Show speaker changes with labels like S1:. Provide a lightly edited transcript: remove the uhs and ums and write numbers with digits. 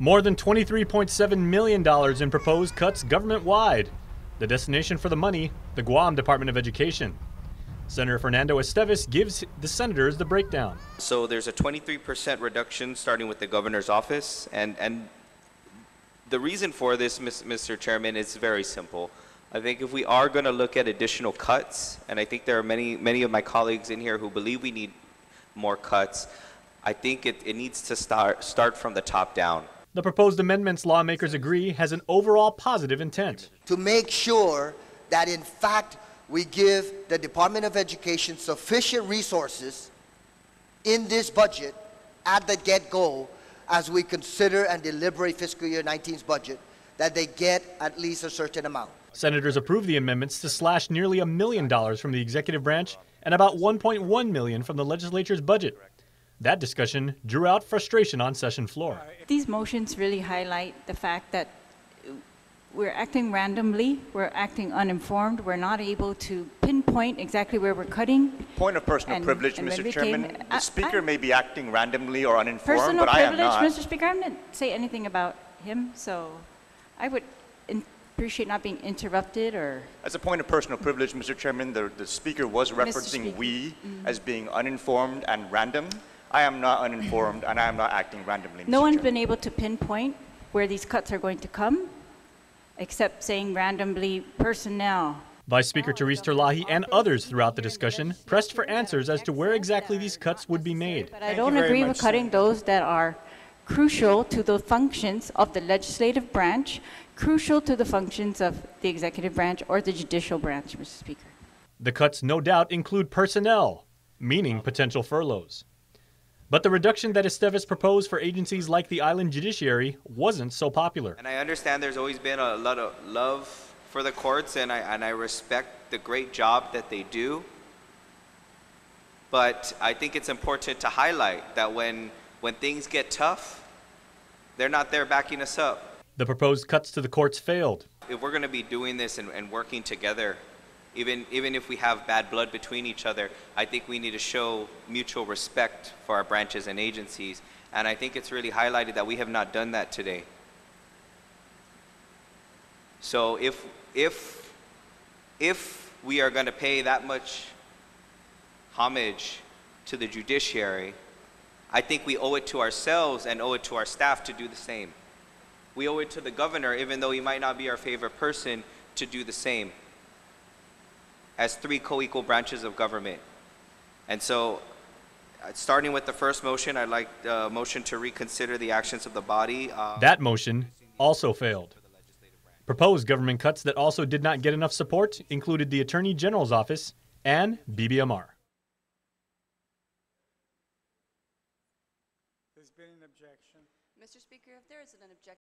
S1: More than $23.7 million in proposed cuts government-wide. The destination for the money, the Guam Department of Education. Senator Fernando Esteves gives the senators the breakdown.
S2: So there's a 23% reduction starting with the governor's office, and the reason for this, Mr. Chairman, is very simple. I think if we are going to look at additional cuts, and I think there are many of my colleagues in here who believe we need more cuts, I think it needs to start from the top down.
S1: The proposed amendments, lawmakers agree, has an overall positive intent.
S3: To make sure that, in fact, we give the Department of Education sufficient resources in this budget at the get-go as we consider and deliberate fiscal year 19's budget, that they get at least a certain amount.
S1: Senators approved the amendments to slash nearly $1 million from the executive branch and about $1.1 million from the legislature's budget. That discussion drew out frustration on session floor.
S4: These motions really highlight the fact that we're acting randomly, we're acting uninformed, we're not able to pinpoint exactly where we're cutting.
S5: Point of personal privilege, Mr. Chairman. The Speaker may be acting randomly or uninformed, but I am not.
S4: Personal privilege, Mr. Speaker, I didn't say anything about him, so I would appreciate not being interrupted or...
S5: As a point of personal privilege, Mr. Chairman, the Speaker was referencing we as being uninformed and random. I am not uninformed and I am not acting randomly, Mr.
S4: No one's
S5: Chairman.
S4: been able to pinpoint where these cuts are going to come, except saying randomly personnel.
S1: Vice Speaker Therese Terlahi and others throughout the discussion pressed for answers as to where exactly these cuts would be made.
S4: But I don't agree with cutting those that are crucial to the functions of the legislative branch, crucial to the functions of the executive branch or the judicial branch, Mr. Speaker.
S1: The cuts no doubt include personnel, meaning potential furloughs. But the reduction that Esteves proposed for agencies like the island judiciary wasn't so popular.
S2: And I understand there's always been a lot of love for the courts, and I respect the great job that they do. But I think it's important to highlight that when things get tough, they're not there backing us up.
S1: The proposed cuts to the courts failed.
S2: If we're going to be doing this and working together, even if we have bad blood between each other, I think we need to show mutual respect for our branches and agencies. And I think it's really highlighted that we have not done that today. So if we are going to pay that much homage to the judiciary, I think we owe it to ourselves and owe it to our staff to do the same. We owe it to the governor, even though he might not be our favorite person, to do the same, as three co-equal branches of government. And so, starting with the first motion, I'd like the motion to reconsider the actions of the body.
S1: That motion also failed. Proposed government cuts that also did not get enough support included the Attorney General's office and BBMR.
S6: There's been an objection.
S7: Mr. Speaker, if there is an objection.